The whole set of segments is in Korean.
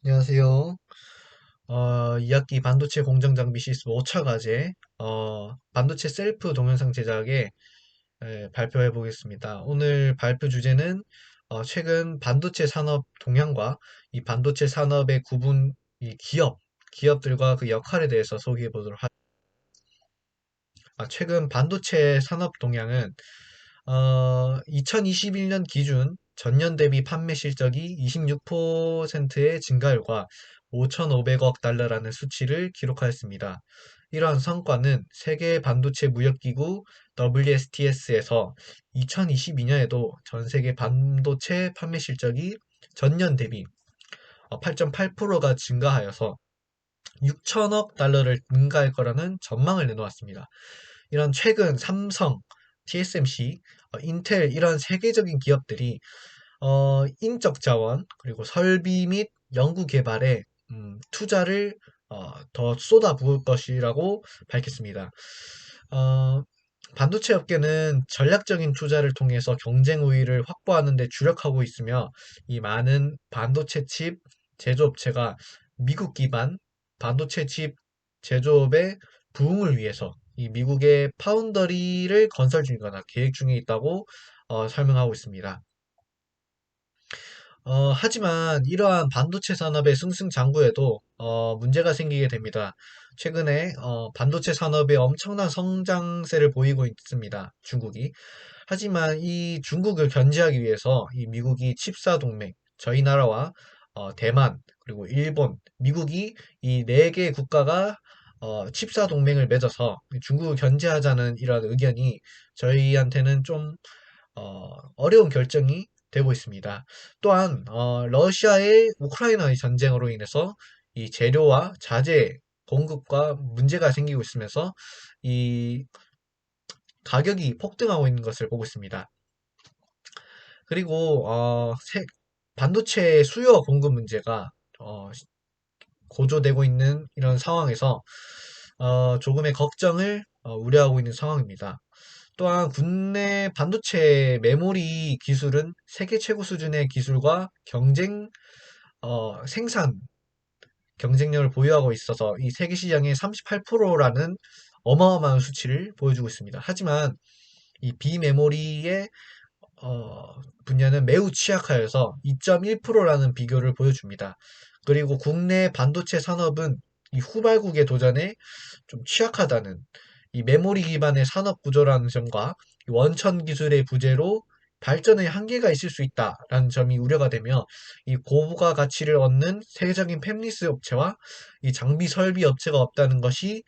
안녕하세요. 2학기 반도체 공정 장비 시스템 5차 과제, 반도체 셀프 동영상 제작에 발표해 보겠습니다. 오늘 발표 주제는 최근 반도체 산업 동향과 이 반도체 산업의 구분, 기업들과 그 역할에 대해서 소개해 보도록 하겠습니다. 최근 반도체 산업 동향은 2021년 기준 전년 대비 판매 실적이 26%의 증가율과 5,500억 달러라는 수치를 기록하였습니다. 이러한 성과는 세계 반도체 무역기구 WSTS에서 2022년에도 전 세계 반도체 판매 실적이 전년 대비 8.8%가 증가하여서 6천억 달러를 능가할 거라는 전망을 내놓았습니다. 이런 최근 삼성, TSMC, 인텔 이런 세계적인 기업들이 인적 자원 그리고 설비 및 연구 개발에 투자를 더 쏟아부을 것이라고 밝혔습니다. 어, 반도체 업계는 전략적인 투자를 통해서 경쟁 우위를 확보하는 데 주력하고 있으며 이 많은 반도체 칩 제조업체가 미국 기반 반도체 칩 제조업의 부흥을 위해서 이 미국의 파운더리를 건설 중이거나 계획 중에 있다고 설명하고 있습니다. 하지만 이러한 반도체 산업의 승승장구에도 문제가 생기게 됩니다. 최근에 반도체 산업에 엄청난 성장세를 보이고 있습니다. 중국이. 하지만 이 중국을 견제하기 위해서 이 미국이 칩사 동맹, 저희 나라와 대만, 그리고 일본, 미국이 이 네 개 국가가 칩사 동맹을 맺어서 중국을 견제하자는 이러한 의견이 저희한테는 좀 어려운 결정이 되고 있습니다. 또한 러시아의 우크라이나의 전쟁으로 인해서 이 재료와 자재 공급과 문제가 생기고 있으면서 이 가격이 폭등하고 있는 것을 보고 있습니다. 그리고 반도체 수요와 공급 문제가 어, 고조되고 있는 이런 상황에서 조금의 걱정을 우려하고 있는 상황입니다. 또한 국내 반도체 메모리 기술은 세계 최고 수준의 기술과 생산 경쟁력을 보유하고 있어서 이 세계 시장의 38%라는 어마어마한 수치를 보여주고 있습니다. 하지만 이 비메모리의 분야는 매우 취약하여서 2.1%라는 비교를 보여줍니다. 그리고 국내 반도체 산업은 이 후발국의 도전에 좀 취약하다는 이 메모리 기반의 산업 구조라는 점과 원천 기술의 부재로 발전의 한계가 있을 수 있다라는 점이 우려가 되며 이 고부가 가치를 얻는 세계적인 팹리스 업체와 이 장비 설비 업체가 없다는 것이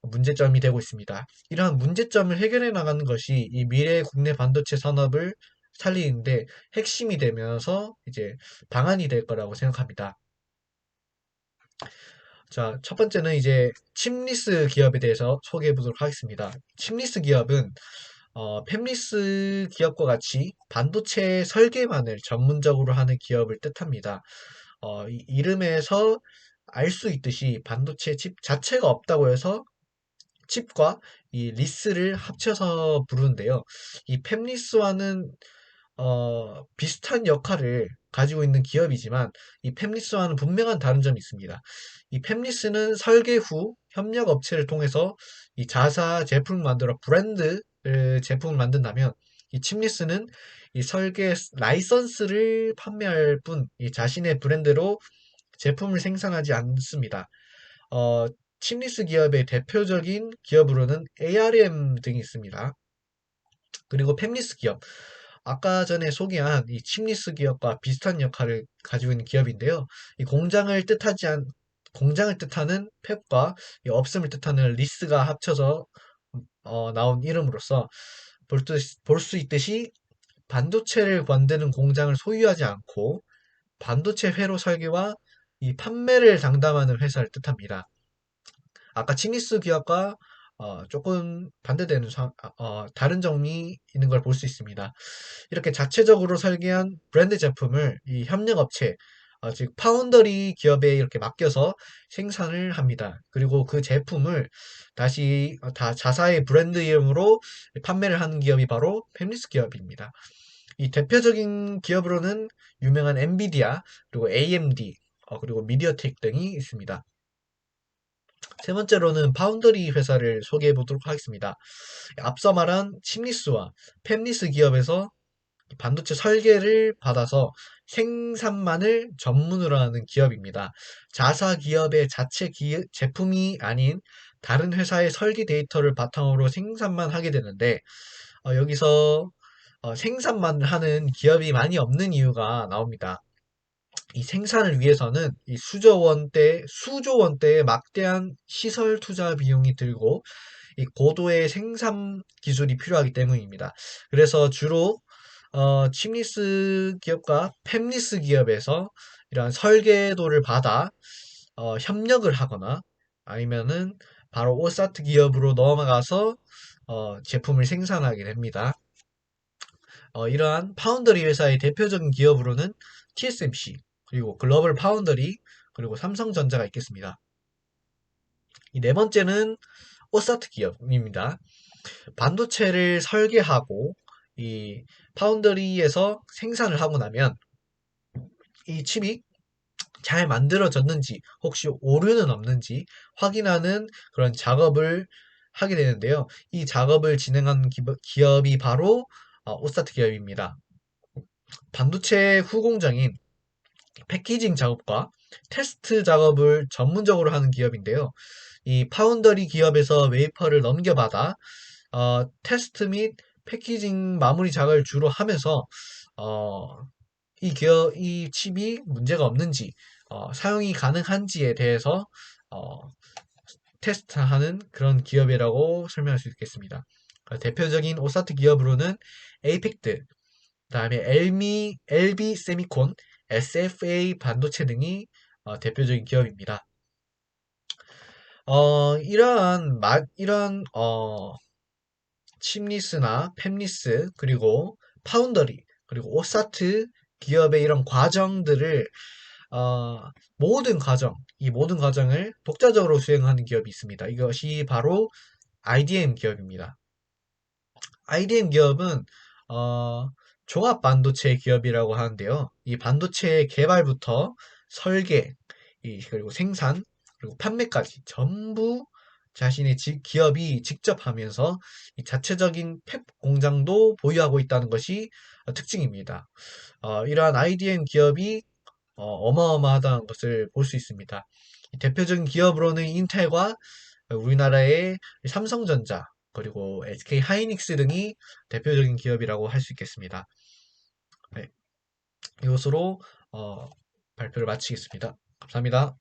문제점이 되고 있습니다. 이러한 문제점을 해결해 나가는 것이 이 미래의 국내 반도체 산업을 살리는데 핵심이 되면서 이제 방안이 될 거라고 생각합니다. 자, 첫 번째는 이제 칩리스 기업에 대해서 소개해 보도록 하겠습니다. 칩리스 기업은 팹리스 기업과 같이 반도체 설계만을 전문적으로 하는 기업을 뜻합니다. 이름에서 알 수 있듯이 반도체 칩 자체가 없다고 해서 칩과 이 리스를 합쳐서 부르는데요. 이 팹리스와는 비슷한 역할을 가지고 있는 기업이지만 이 팹리스와는 분명한 다른 점이 있습니다. 이 팹리스는 설계 후 협력 업체를 통해서 이 자사 제품을 만들어 브랜드 제품을 만든다면 이 칩리스는 이 설계 라이선스를 판매할 뿐 이 자신의 브랜드로 제품을 생산하지 않습니다. 어, 칩리스 기업의 대표적인 기업으로는 ARM 등이 있습니다. 그리고 팹리스 기업. 아까 전에 소개한 이 칩리스 기업과 비슷한 역할을 가지고 있는 기업인데요. 이 공장을 뜻하는 팹과 이 없음을 뜻하는 리스가 합쳐서 나온 이름으로써 볼 수 있듯이 반도체를 만드는 공장을 소유하지 않고 반도체 회로 설계와 이 판매를 장담하는 회사를 뜻합니다. 아까 칩리스 기업과 조금 반대되는 다른 점이 있는 걸 볼 수 있습니다. 이렇게 자체적으로 설계한 브랜드 제품을 이 협력업체, 즉 파운더리 기업에 이렇게 맡겨서 생산을 합니다. 그리고 그 제품을 다시 다 자사의 브랜드 이름으로 판매를 하는 기업이 바로 팹리스 기업입니다. 이 대표적인 기업으로는 유명한 엔비디아, 그리고 AMD, 그리고 미디어텍 등이 있습니다. 세 번째로는 파운드리 회사를 소개해 보도록 하겠습니다. 앞서 말한 칩리스와 팹리스 기업에서 반도체 설계를 받아서 생산만을 전문으로 하는 기업입니다. 자사 기업의 자체 제품이 아닌 다른 회사의 설계 데이터를 바탕으로 생산만 하게 되는데, 여기서 생산만 하는 기업이 많이 없는 이유가 나옵니다. 이 생산을 위해서는 이 수조 원대의 막대한 시설 투자 비용이 들고 이 고도의 생산 기술이 필요하기 때문입니다. 그래서 주로 칩리스 기업과 팹리스 기업에서 이러한 설계도를 받아 협력을 하거나 아니면은 바로 오사트 기업으로 넘어가서 제품을 생산하게 됩니다. 이러한 파운더리 회사의 대표적인 기업으로는 TSMC, 그리고 글로벌 파운더리, 그리고 삼성전자가 있겠습니다. 이 네 번째는 오사트 기업입니다. 반도체를 설계하고 이 파운더리에서 생산을 하고 나면 이 칩이 잘 만들어졌는지 혹시 오류는 없는지 확인하는 그런 작업을 하게 되는데요. 이 작업을 진행하는 기업이 바로 오사트 기업입니다. 반도체 후공정인 패키징 작업과 테스트 작업을 전문적으로 하는 기업인데요. 이 파운더리 기업에서 웨이퍼를 넘겨받아 테스트 및 패키징 마무리 작업을 주로 하면서 어, 이 칩이 문제가 없는지 사용이 가능한지에 대해서 어, 테스트하는 그런 기업이라고 설명할 수 있겠습니다. 대표적인 오사트 기업으로는 에이펙트, 그다음에 LB 세미콘, SFA 반도체 등이 대표적인 기업입니다. 이러한 칩리스나 팹리스 그리고 파운더리 그리고 오사트 기업의 이런 과정들을 어, 이 모든 과정을 독자적으로 수행하는 기업이 있습니다. 이것이 바로 IDM 기업입니다. IDM 기업은 어, 종합 반도체 기업이라고 하는데요. 이 반도체 개발부터 설계, 그리고 생산, 그리고 판매까지 전부 자신의 기업이 직접 하면서 이 자체적인 팹 공장도 보유하고 있다는 것이 특징입니다. 이러한 IDM 기업이 어마어마하다는 것을 볼 수 있습니다. 대표적인 기업으로는 인텔과 우리나라의 삼성전자, 그리고 SK 하이닉스 등이 대표적인 기업이라고 할 수 있겠습니다. 네, 이것으로 발표를 마치겠습니다. 감사합니다.